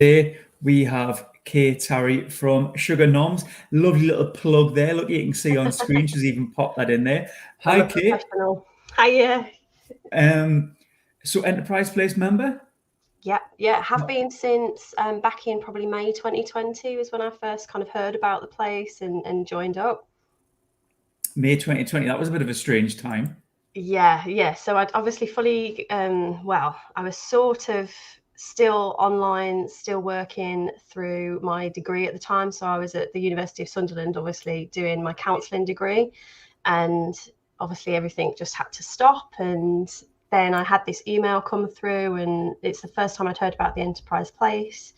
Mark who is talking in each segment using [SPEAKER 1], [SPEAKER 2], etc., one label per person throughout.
[SPEAKER 1] Today we have Tarry from Sugar Noms. Lovely little plug there. Look, you can see on screen. She's even popped that in there. Hi, Kate.
[SPEAKER 2] Hiya.
[SPEAKER 1] So Enterprise Place member?
[SPEAKER 2] Yeah. Have been since back in probably May 2020 was when I first kind of heard about the place and joined up.
[SPEAKER 1] May 2020. That was a bit of a strange time.
[SPEAKER 2] Yeah. So I'd obviously fully, I was sort of still online, still working through my degree at the time. So I was at the University of Sunderland, obviously doing my counselling degree, and obviously everything just had to stop. And then I had this email come through, and it's the first time I'd heard about the Enterprise Place,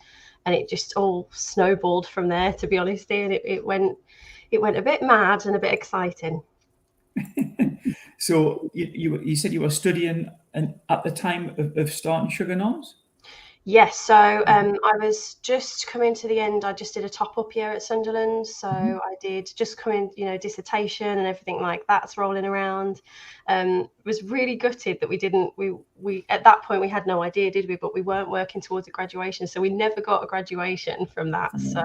[SPEAKER 2] and it just all snowballed from there, to be honest. And it went a bit mad and a bit exciting.
[SPEAKER 1] So you said you were studying at the time of starting Sugar Noms?
[SPEAKER 2] Yes, so I was just coming to the end. I just did a top-up year at Sunderland, so I did just come in, dissertation and everything like that's rolling around. Was really gutted that we at that point we had no idea, did we? But we weren't working towards a graduation, so we never got a graduation from that. So,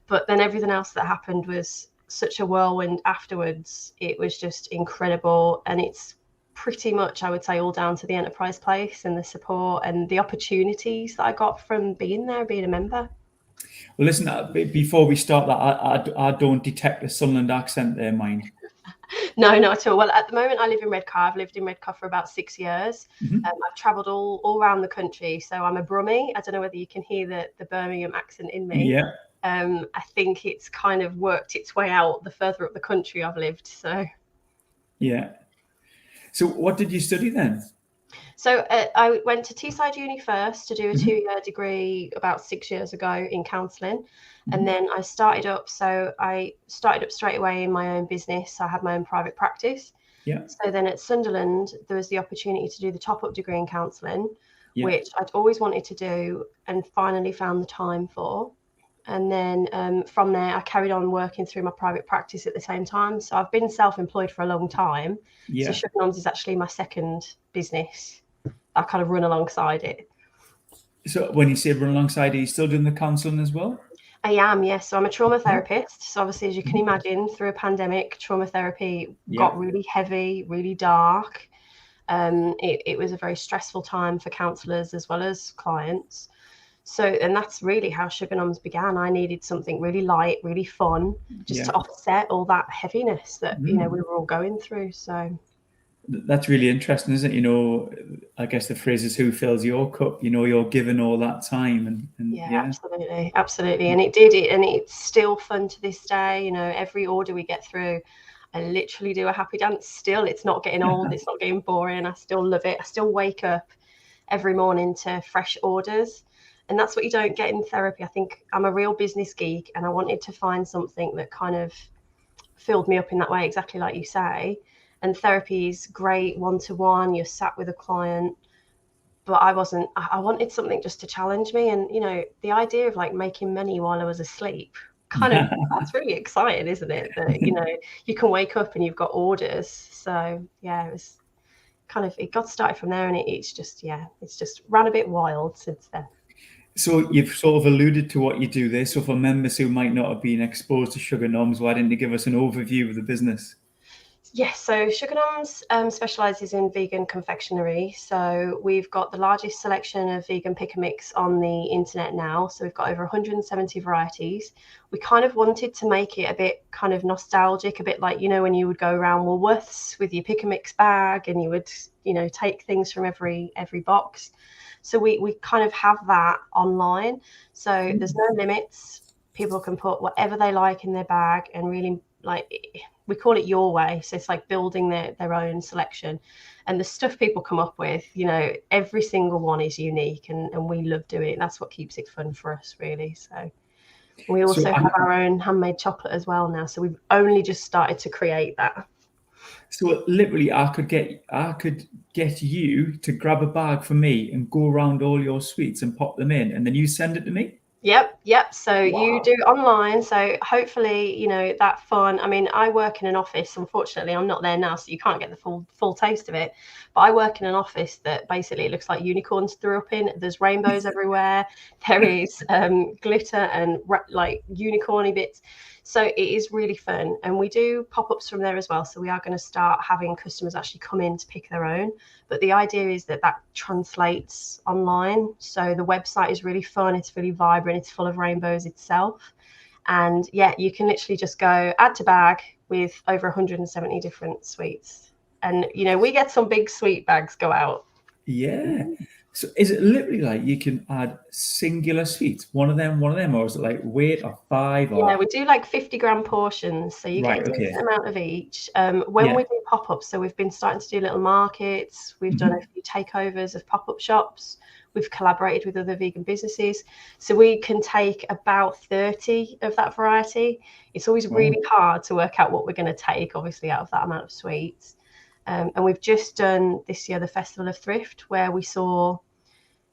[SPEAKER 2] but then everything else that happened was such a whirlwind afterwards. It was just incredible, and it's pretty much, I would say, all down to the Enterprise Place and the support and the opportunities that I got from being there, being a member.
[SPEAKER 1] Well, listen, before we start that, I don't detect a Sunderland accent there, mind.
[SPEAKER 2] No, not at all. Well, at the moment, I live in Redcar. I've lived in Redcar for about 6 years. I've travelled all around the country. So I'm a Brummie. I don't know whether you can hear the Birmingham accent in me.
[SPEAKER 1] Yeah.
[SPEAKER 2] I think it's kind of worked its way out the further up the country I've lived. So.
[SPEAKER 1] Yeah. So what did you study then?
[SPEAKER 2] So I went to Teesside Uni first to do a 2-year degree about 6 years ago in counselling. And then I started up straight away in my own business. I had my own private practice.
[SPEAKER 1] Yeah.
[SPEAKER 2] So then at Sunderland, there was the opportunity to do the top-up degree in counselling, which I'd always wanted to do and finally found the time for. And then from there, I carried on working through my private practice at the same time. So I've been self-employed for a long time.
[SPEAKER 1] Yeah.
[SPEAKER 2] So Sugar Noms is actually my second business. I kind of run alongside it.
[SPEAKER 1] So when you say run alongside, are you still doing the counselling as well?
[SPEAKER 2] I am, yes. So I'm a trauma therapist. So obviously, as you can imagine, through a pandemic, trauma therapy got really heavy, really dark. It was a very stressful time for counsellors as well as clients. So, and that's really how Sugar Noms began. I needed something really light, really fun, just to offset all that heaviness that, we were all going through. So
[SPEAKER 1] that's really interesting, isn't it? I guess the phrase is, who fills your cup? You're given all that time. And
[SPEAKER 2] absolutely. And it did it. And it's still fun to this day. Every order we get through, I literally do a happy dance still. It's not getting old. It's not getting boring. I still love it. I still wake up every morning to fresh orders. And that's what you don't get in therapy. I think I'm a real business geek, and I wanted to find something that kind of filled me up in that way, exactly like you say. And therapy is great one-to-one. You're sat with a client. But I wanted something just to challenge me. And, the idea of like making money while I was asleep, kind of, that's really exciting, isn't it? That, you can wake up and you've got orders. So, yeah, it was kind of, it got started from there, and it's just ran a bit wild since then.
[SPEAKER 1] So you've sort of alluded to what you do there. So for members who might not have been exposed to Sugar Noms, why didn't you give us an overview of the business?
[SPEAKER 2] Yes, so Sugar Noms specialises in vegan confectionery. So we've got the largest selection of vegan pick and mix on the internet now. So we've got over 170 varieties. We kind of wanted to make it a bit kind of nostalgic, a bit like, when you would go around Woolworths with your pick and mix bag and you would, take things from every box. So we kind of have that online. So there's no limits. People can put whatever they like in their bag, and really, like, we call it your way. So it's like building their own selection. And the stuff people come up with, every single one is unique, and we love doing it. That's what keeps it fun for us, really. So we also have our own handmade chocolate as well now. So we've only just started to create that.
[SPEAKER 1] So literally, I could get you to grab a bag for me and go around all your sweets and pop them in, and then you send it to me?
[SPEAKER 2] Yep. So you
[SPEAKER 1] Wow.
[SPEAKER 2] do online. So hopefully, you know, that fun. I mean, I work in an office. Unfortunately, I'm not there now, so you can't get the full taste of it. But I work in an office that basically it looks like unicorns threw up in. There's rainbows everywhere. There is glitter and like unicorny bits. So it is really fun. And we do pop-ups from there as well. So we are going to start having customers actually come in to pick their own. But the idea is that that translates online. So the website is really fun. It's really vibrant. It's full of rainbows itself. And yeah, you can literally just go add to bag with over 170 different sweets. And, you know, we get some big sweet bags go out.
[SPEAKER 1] Yeah. So is it literally like you can add singular sweets, one of them, or is it like weight or five
[SPEAKER 2] Yeah,
[SPEAKER 1] or
[SPEAKER 2] we do like 50-gram portions, so you get
[SPEAKER 1] right?
[SPEAKER 2] a decent
[SPEAKER 1] Okay.
[SPEAKER 2] amount of each. When we
[SPEAKER 1] Yeah.
[SPEAKER 2] do pop-ups, so we've been starting to do little markets, we've done a
[SPEAKER 1] Mhm.
[SPEAKER 2] few takeovers of pop-up shops, we've collaborated with other vegan businesses, so we can take about 30 of that variety. It's always
[SPEAKER 1] Wow.
[SPEAKER 2] really hard to work out what we're going to take, obviously, out of that amount of sweets. And we've just done this year the Festival of Thrift, where we saw,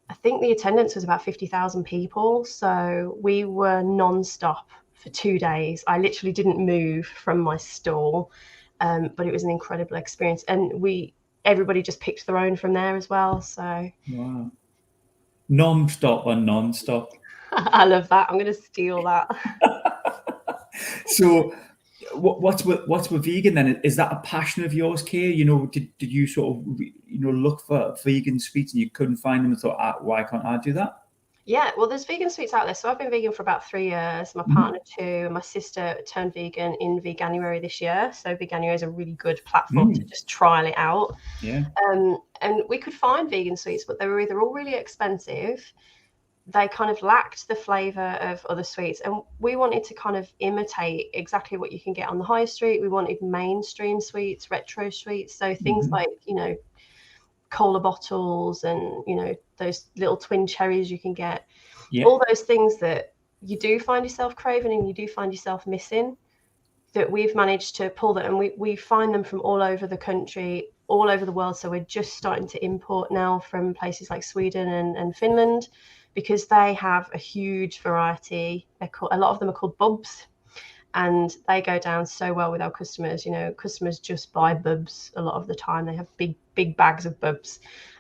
[SPEAKER 2] I think the attendance was about 50,000 people. So we were non-stop for 2 days. I literally didn't move from my stall, but it was an incredible experience. And everybody just picked their own from there as well. So
[SPEAKER 1] Wow. Non-stop or non-stop.
[SPEAKER 2] I love that. I'm going to steal that.
[SPEAKER 1] So what's with vegan then? Is that a passion of yours, Kay? You know, did you sort of look for vegan sweets and you couldn't find them and thought, why can't I do that?
[SPEAKER 2] Yeah, well, there's vegan sweets out there. So I've been vegan for about 3 years. My
[SPEAKER 1] Mhm.
[SPEAKER 2] partner too, and my sister turned vegan in Veganuary this year. So Veganuary is a really good platform to
[SPEAKER 1] Mm.
[SPEAKER 2] just trial it out.
[SPEAKER 1] Yeah.
[SPEAKER 2] And we could find vegan sweets, but they were either all really expensive, they kind of lacked the flavor of other sweets, and we wanted to kind of imitate exactly what you can get on the high street. We wanted mainstream sweets, retro sweets, so things
[SPEAKER 1] Mhm.
[SPEAKER 2] like, you know, cola bottles and, you know, those little twin cherries you can get,
[SPEAKER 1] Yeah.
[SPEAKER 2] all those things that you do find yourself craving and you do find yourself missing, that we've managed to pull that, and we find them from all over the country, all over the world. So we're just starting to import now from places like Sweden and Finland, because they have a huge variety. A lot of them are called bubs, and they go down so well with our customers. You know, customers just buy bubs a lot of the time. They have big bags of bubs,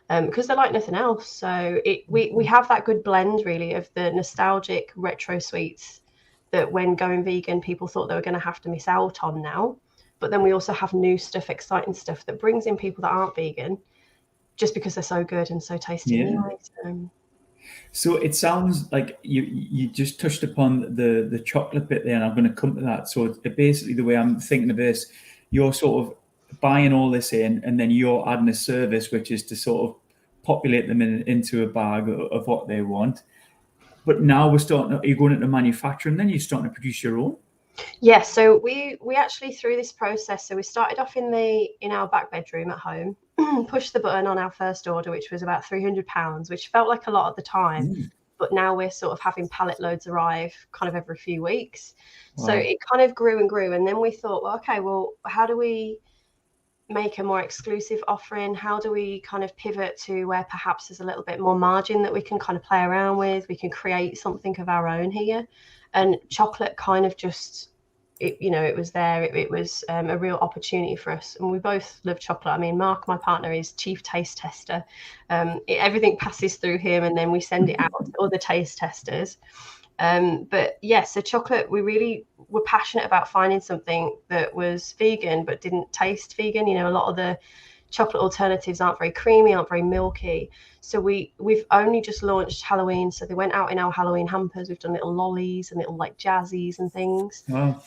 [SPEAKER 2] because they're like nothing else. So we have that good blend really of the nostalgic retro sweets that when going vegan, people thought they were going to have to miss out on now. But then we also have new stuff, exciting stuff that brings in people that aren't vegan just because they're so good and so tasty
[SPEAKER 1] Yeah.
[SPEAKER 2] anyway. So,
[SPEAKER 1] So it sounds like you just touched upon the chocolate bit there, and I'm going to come to that. So basically, the way I'm thinking of this, you're sort of buying all this in, and then you're adding a service, which is to sort of populate them into a bag of what they want. But now you're going into manufacturing, then you're starting to produce your own.
[SPEAKER 2] yeah, so we actually through this process, so we started off in our back bedroom at home, pushed the button on our first order, which was about £300, which felt like a lot at the time.
[SPEAKER 1] Mm.
[SPEAKER 2] But now we're sort of having pallet loads arrive kind of every few weeks. So
[SPEAKER 1] Wow.
[SPEAKER 2] it kind of grew and grew. And then we thought, well, okay, well, how do we make a more exclusive offering? How do we kind of pivot to where perhaps there's a little bit more margin that we can kind of play around with? We can create something of our own here. And chocolate kind of just, it was there. It was a real opportunity for us. And we both love chocolate. I mean, Mark, my partner, is chief taste tester. Everything passes through him, and then we send it out to other taste testers. But yeah, so chocolate, we really were passionate about finding something that was vegan but didn't taste vegan. You know, a lot of the chocolate alternatives aren't very creamy, aren't very milky. So we've only just launched Halloween. So they went out in our Halloween hampers. We've done little lollies and little like jazzies and things.
[SPEAKER 1] Wow.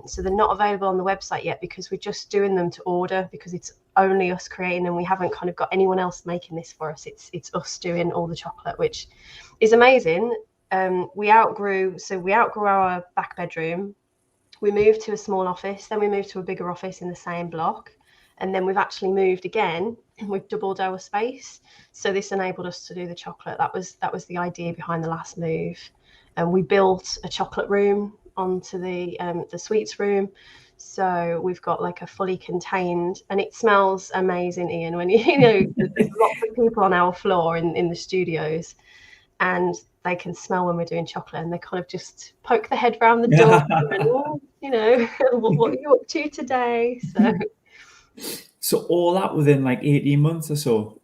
[SPEAKER 2] So they're not available on the website yet because we're just doing them to order, because it's only us creating them. We haven't kind of got anyone else making this for us. It's us doing all the chocolate, which is amazing. We outgrew our back bedroom. We moved to a small office, then we moved to a bigger office in the same block, and then we've actually moved again. We've doubled our space, so this enabled us to do the chocolate. That was the idea behind the last move. And we built a chocolate room onto the sweets room, so we've got like a fully contained, and it smells amazing, Ian, when you know there's lots of people on our floor in the studios. and they can smell when we're doing chocolate, and they kind of just poke their head round the door and, oh, you know, what are you up to today?
[SPEAKER 1] So all that within like 18 months or so.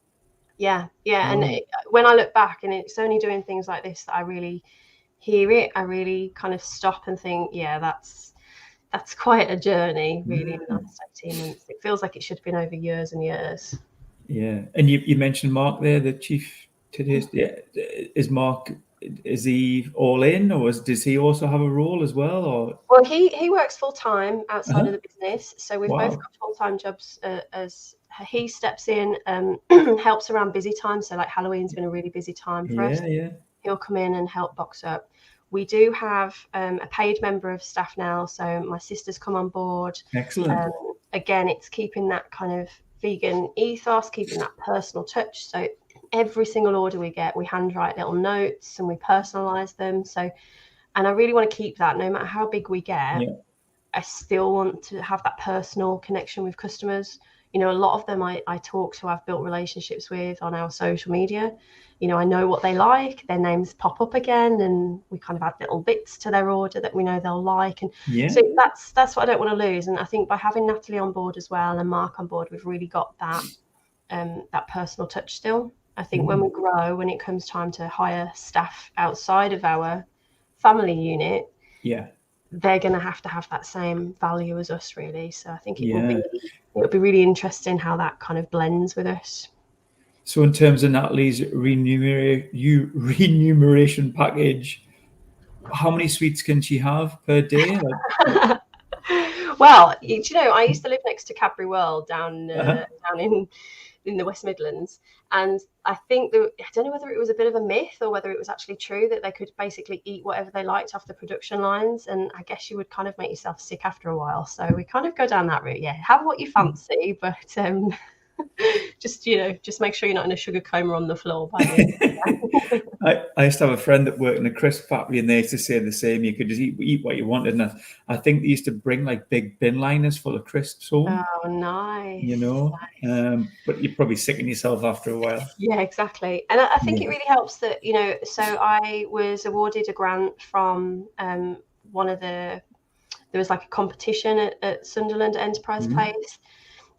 [SPEAKER 2] Yeah.
[SPEAKER 1] Wow.
[SPEAKER 2] And when I look back, and it's only doing things like this that I really hear it, I really kind of stop and think, yeah, that's quite a journey, really, in the last 18 months. It feels like it should have been over years and years.
[SPEAKER 1] Yeah. And you mentioned Mark there, the chief taste. Yeah. Is Mark, is he all in, or does he also have a role as well? Or
[SPEAKER 2] Well, he works full time outside of the business, so we've both
[SPEAKER 1] wow.
[SPEAKER 2] got full time jobs. As he steps in, helps around busy time. So like Halloween's been a really busy time for us.
[SPEAKER 1] Yeah.
[SPEAKER 2] He'll come in and help box up. We do have a paid member of staff now, so my sister's come on board.
[SPEAKER 1] Excellent.
[SPEAKER 2] Again, it's keeping that kind of vegan ethos, keeping that personal touch. So every single order we get, we handwrite little notes and we personalize them. So, and I really want to keep that, no matter how big we get.
[SPEAKER 1] Yeah.
[SPEAKER 2] I still want to have that personal connection with customers. You know, a lot of them I talk to, I've built relationships with on our social media. You know, I know what they like, their names pop up again, and we kind of add little bits to their order that we know they'll like. And so that's what I don't want to lose. And I think by having Natalie on board as well and Mark on board, we've really got that personal touch still. I think when we grow, when it comes time to hire staff outside of our family unit, they're going to have that same value as us, really. So I think it'll be really interesting how that kind of blends with us.
[SPEAKER 1] So in terms of Natalie's remuneration package, how many sweets can she have per day?
[SPEAKER 2] Well, you know, I used to live next to Cadbury World down in the West Midlands, and I think I don't know whether it was a bit of a myth or whether it was actually true that they could basically eat whatever they liked off the production lines, and I guess you would kind of make yourself sick after a while. So we kind of go down that route. Yeah, have what you fancy, but just make sure you're not in a sugar coma on the floor.
[SPEAKER 1] I used to have a friend that worked in a crisp factory, and they used to say the same. You could just eat what you wanted. And I think they used to bring like big bin liners full of crisps home.
[SPEAKER 2] Oh, nice.
[SPEAKER 1] You know, nice. But you're probably sicken yourself after a while.
[SPEAKER 2] Yeah, exactly. And I think it really helps that, you know, so I was awarded a grant from there was like a competition at Sunderland Enterprise Place.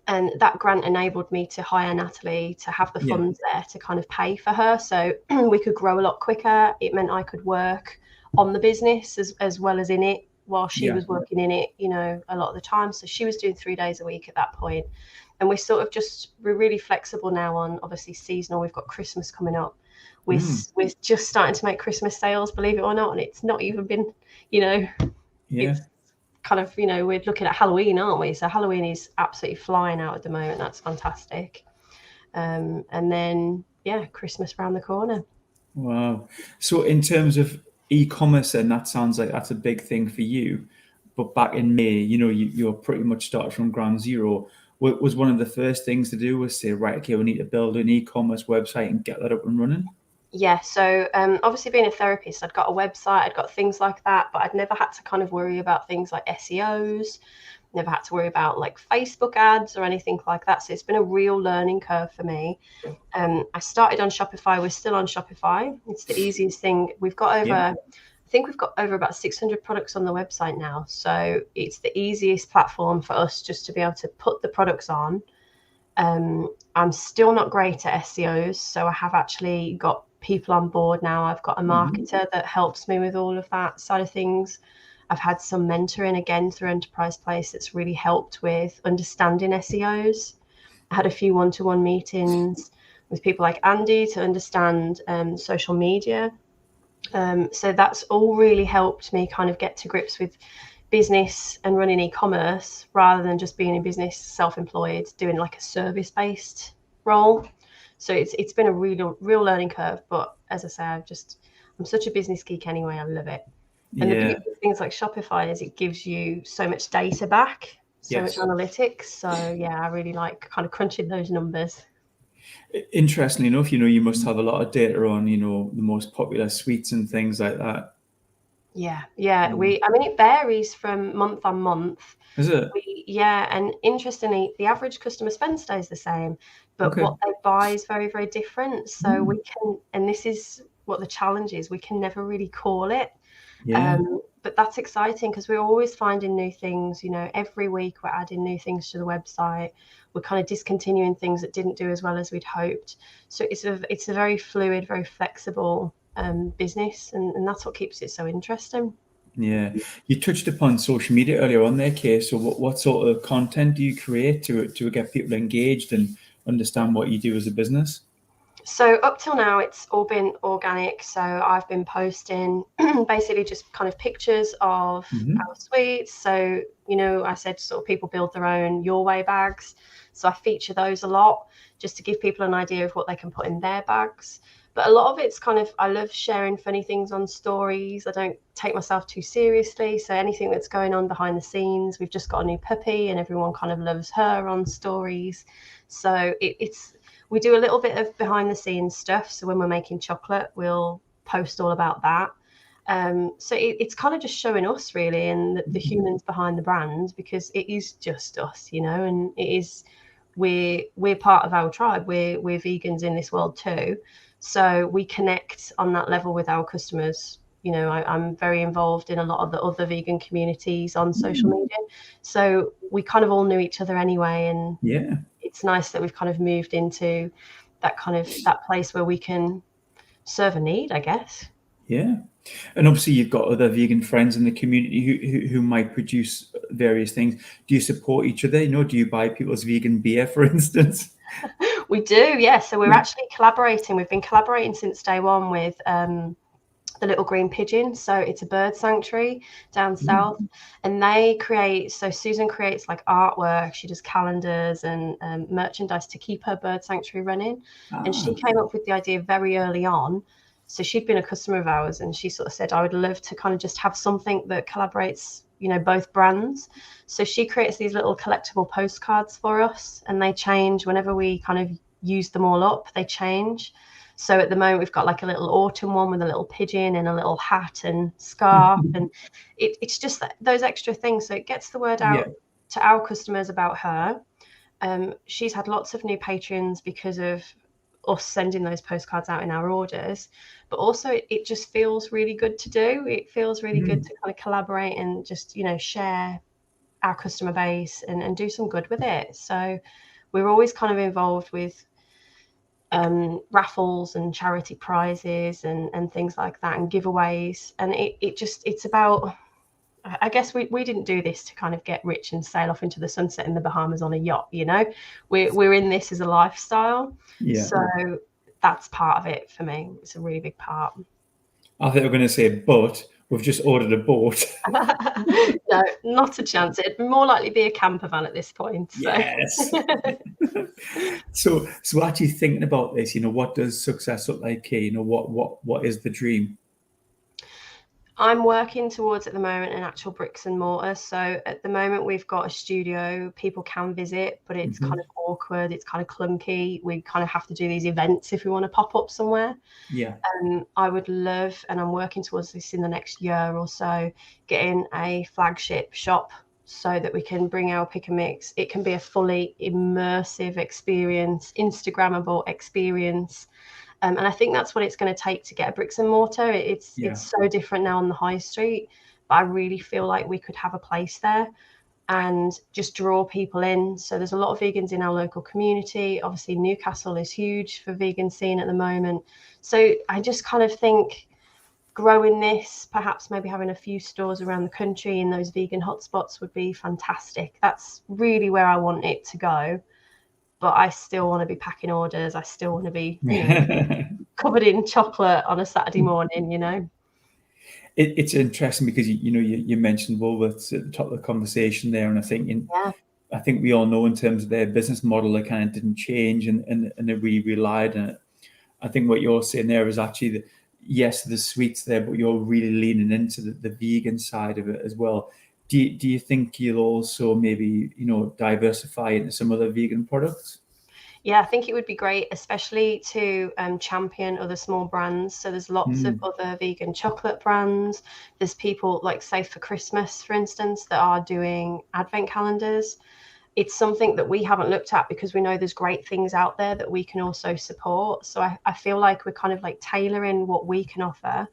[SPEAKER 2] And that grant enabled me to hire Natalie, to have the funds there to kind of pay for her. So we could grow a lot quicker. It meant I could work on the business as well as in it while she was working in it, you know, a lot of the time. So she was doing 3 days a week at that point. And we're really flexible now on obviously seasonal. We've got Christmas coming up. We're just starting to make Christmas sales, believe it or not. And it's not even been, you know, it's kind of, you know, we're looking at Halloween, aren't we? So Halloween is absolutely flying out at the moment. That's fantastic. And then Christmas around the corner.
[SPEAKER 1] Wow. So in terms of e-commerce, and that sounds like that's a big thing for you. But back in May, you know, you're pretty much started from ground zero. Was one of the first things to do was say, right, okay, we need to build an e-commerce website and get that up and running?
[SPEAKER 2] Yeah, so obviously being a therapist, I'd got a website, I'd got things like that, but I'd never had to kind of worry about things like SEOs, never had to worry about like Facebook ads or anything like that. So it's been a real learning curve for me. I started on Shopify, we're still on Shopify. It's the easiest thing. We've got I think we've got over about 600 products on the website now. So it's the easiest platform for us just to be able to put the products on. I'm still not great at SEOs, so I have actually got people on board now. I've got a marketer that helps me with all of that side of things. I've had some mentoring again through Enterprise Place that's really helped with understanding SEOs. I had a few one-to-one meetings with people like Andy to understand social media. So that's all really helped me kind of get to grips with business and running e-commerce rather than just being in business self-employed, doing like a service-based role. So it's been a real learning curve. But as I say, I'm such a business geek anyway. I love it. And the beauty of things like Shopify is it gives you so much data back, so much analytics. So yeah, I really like kind of crunching those numbers.
[SPEAKER 1] Interestingly enough, you know, you must have a lot of data on, you know, the most popular sweets and things like that.
[SPEAKER 2] Yeah. I mean, it varies from month on month.
[SPEAKER 1] Is it?
[SPEAKER 2] And interestingly, the average customer spend stays the same, but what they buy is very, very different. So we can, and this is what the challenge is. We can never really call it.
[SPEAKER 1] Yeah.
[SPEAKER 2] But that's exciting because we're always finding new things. Every week we're adding new things to the website. We're kind of discontinuing things that didn't do as well as we'd hoped. So it's a very fluid, very flexible business, and that's what keeps it so interesting.
[SPEAKER 1] Yeah. You touched upon social media earlier on there, Kay. So what sort of content do you create to get people engaged and understand what you do as a business?
[SPEAKER 2] So up till now, it's all been organic. So I've been posting basically just kind of pictures of our sweets. So, I said sort of people build their own Your Way bags. So I feature those a lot just to give people an idea of what they can put in their bags. But a lot of it's kind of, I love sharing funny things on stories. I don't take myself too seriously. So anything that's going on behind the scenes, we've just got a new puppy and everyone kind of loves her on stories. So we do a little bit of behind the scenes stuff. So when we're making chocolate, we'll post all about that. So it's kind of just showing us really, and the humans behind the brand, because it is just us, and it is, we're part of our tribe. We're vegans in this world too. So we connect on that level with our customers. I'm very involved in a lot of the other vegan communities on social media. So we kind of all knew each other anyway. And
[SPEAKER 1] Yeah.
[SPEAKER 2] it's nice that we've kind of moved into that place where we can serve a need, I guess.
[SPEAKER 1] Yeah. And obviously you've got other vegan friends in the community who might produce various things. Do you support each other? Do you buy people's vegan beer, for instance?
[SPEAKER 2] We do, yeah. So we're actually collaborating. We've been collaborating since day one with the Little Green Pigeon. So it's a bird sanctuary down south, and so Susan creates like artwork. She does calendars and merchandise to keep her bird sanctuary running. And she came up with the idea very early on. So she'd been a customer of ours, and she sort of said, I would love to kind of just have something that collaborates, both brands. So she creates these little collectible postcards for us, and they change whenever we kind of use them all up, they change. So at the moment, we've got like a little autumn one with a little pigeon and a little hat and scarf. And it's just those extra things. So it gets the word out to our customers about her. She's had lots of new patrons because of us sending those postcards out in our orders. But also it just feels really good to do. It feels really good to kind of collaborate and just, share our customer base and do some good with it. So we're always kind of involved with raffles and charity prizes and things like that, and giveaways. And it's about, I guess we didn't do this to kind of get rich and sail off into the sunset in the Bahamas on a yacht. We're in this as a lifestyle. So that's part of it for me. It's a really big part.
[SPEAKER 1] I think we're going to say, but we've just ordered a boat.
[SPEAKER 2] No, not a chance. It'd more likely be a camper van at this point. So.
[SPEAKER 1] Yes. So actually thinking about this, what does success look like here? What is the dream?
[SPEAKER 2] I'm working towards at the moment an actual bricks and mortar. So at the moment we've got a studio people can visit, but it's kind of awkward. It's kind of clunky. We kind of have to do these events if we want to pop up somewhere.
[SPEAKER 1] Yeah.
[SPEAKER 2] I would love, and I'm working towards this in the next year or so, getting a flagship shop so that we can bring our pick and mix. It can be a fully immersive experience, Instagrammable experience. And I think that's what it's going to take to get a bricks and mortar. It's so different now on the high street, but I really feel like we could have a place there and just draw people in. So there's a lot of vegans in our local community. Obviously, Newcastle is huge for vegan scene at the moment. So I just kind of think growing this, perhaps maybe having a few stores around the country in those vegan hotspots would be fantastic. That's really where I want it to go. But I still want to be packing orders. I still want to be, covered in chocolate on a Saturday morning,
[SPEAKER 1] It's interesting because, you mentioned Woolworths at the top of the conversation there. And I think, I think we all know in terms of their business model, they kind of didn't change and they really relied on it. I think what you're saying there is actually that, yes, the sweets there, but you're really leaning into the vegan side of it as well. Do you think you'll also maybe, diversify into some other vegan products?
[SPEAKER 2] Yeah, I think it would be great, especially to champion other small brands. So there's lots of other vegan chocolate brands. There's people like Safe for Christmas, for instance, that are doing advent calendars. it's something that we haven't looked at because we know there's great things out there that we can also support. So I feel like we're kind of like tailoring what we can offer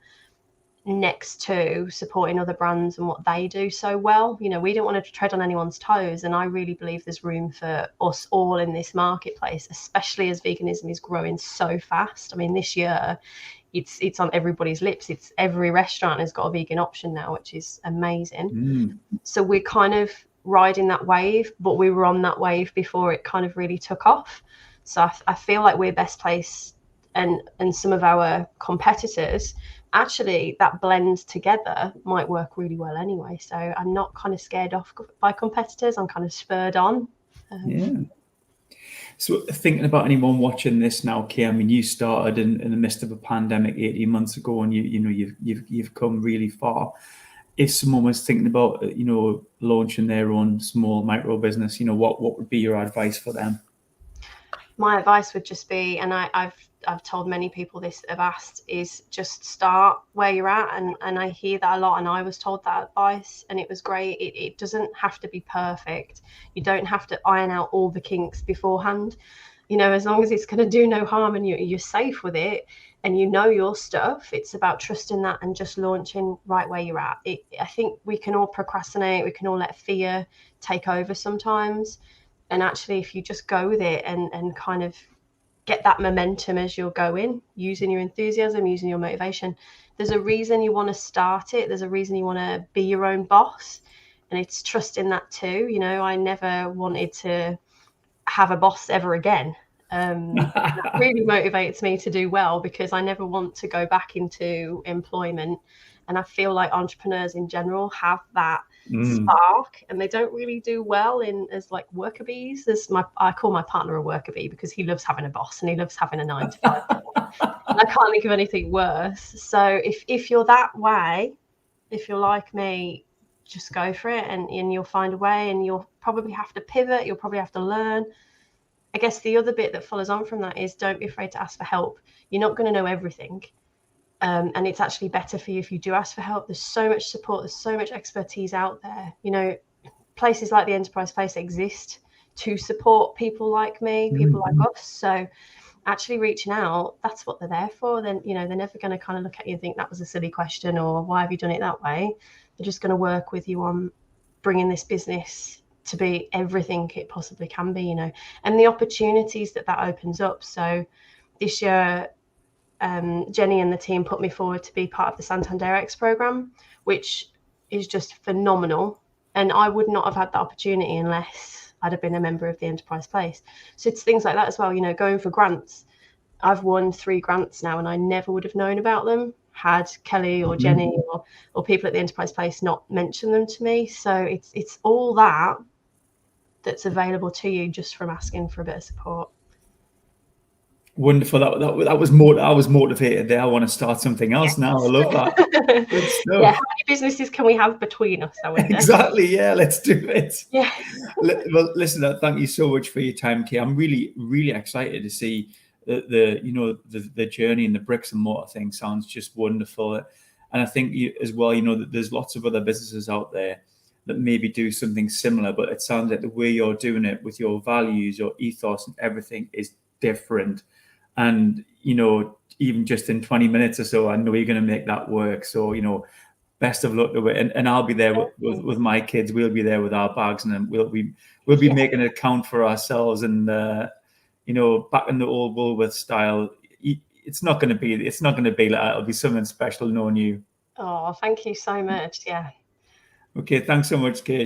[SPEAKER 2] next to supporting other brands and what they do so well. You know, we don't want to tread on anyone's toes, and I really believe there's room for us all in this marketplace, especially as veganism is growing so fast. I mean, this year it's on everybody's lips. It's every restaurant has got a vegan option now, which is amazing. So we're kind of riding that wave, but we were on that wave before it kind of really took off. So I feel like we're best placed, and some of our competitors, actually that blend together might work really well anyway. So I'm not kind of scared off by competitors. I'm kind of spurred on.
[SPEAKER 1] Yeah. So thinking about anyone watching this now, Kay, I mean, you started in the midst of a pandemic 18 months ago, and you've come really far. If someone was thinking about, launching their own small micro business, what would be your advice for them?
[SPEAKER 2] My advice would just be, and I've told many people this that have asked, is just start where you're at. And I hear that a lot, and I was told that advice, and it was great. It doesn't have to be perfect. You don't have to iron out all the kinks beforehand. As long as it's going to do no harm and you're safe with it and you know your stuff, it's about trusting that and just launching right where you're at. I think we can all procrastinate. We can all let fear take over sometimes. And actually, if you just go with it and kind of get that momentum as you're going, using your enthusiasm, using your motivation, there's a reason you want to start it. There's a reason you want to be your own boss. And it's trusting that too. I never wanted to have a boss ever again. That really motivates me to do well, because I never want to go back into employment. And I feel like entrepreneurs in general have that spark, and they don't really do well as like worker bees. I call my partner a worker bee because he loves having a boss and he loves having a 9 to 5. I can't think of anything worse. So if you're that way, if you're like me, just go for it, and you'll find a way, and you'll probably have to pivot. You'll probably have to learn. I guess the other bit that follows on from that is don't be afraid to ask for help. You're not going to know everything. And it's actually better for you if you do ask for help. There's so much support. There's so much expertise out there. Places like the Enterprise Place exist to support people like me, people like us. So actually reaching out, that's what they're there for. Then, they're never going to kind of look at you and think that was a silly question or why have you done it that way? They're just going to work with you on bringing this business to be everything it possibly can be, and the opportunities that opens up. So this year, Jenny and the team put me forward to be part of the Santander X program, which is just phenomenal. And I would not have had that opportunity unless I'd have been a member of the Enterprise Place. So it's things like that as well, going for grants. I've won 3 grants now, and I never would have known about them had Kelly or Jenny or people at the Enterprise Place not mentioned them to me. So it's all that's available to you just from asking for a bit of support.
[SPEAKER 1] Wonderful. That was more. I was motivated there. I want to start something else now. I love that. Good stuff.
[SPEAKER 2] Yeah, how many businesses can we have between us? I wonder.
[SPEAKER 1] Exactly. Yeah, let's do it.
[SPEAKER 2] Yeah.
[SPEAKER 1] Well, listen. Thank you so much for your time, Kay. I'm really, really excited to see the journey and the bricks and mortar thing. Sounds just wonderful. And I think as well, that there's lots of other businesses out there that maybe do something similar, but it sounds like the way you're doing it with your values, your ethos, and everything is different. And even just in 20 minutes or so, I know you're going to make that work. So best of luck to it. And I'll be there with my kids. We'll be there with our bags, and then we'll be making an account for ourselves. And back in the old Woolworth style, it's not going to be like that. It'll be something special knowing you.
[SPEAKER 2] Oh, thank you so much. Yeah.
[SPEAKER 1] Okay, thanks so much, Kate.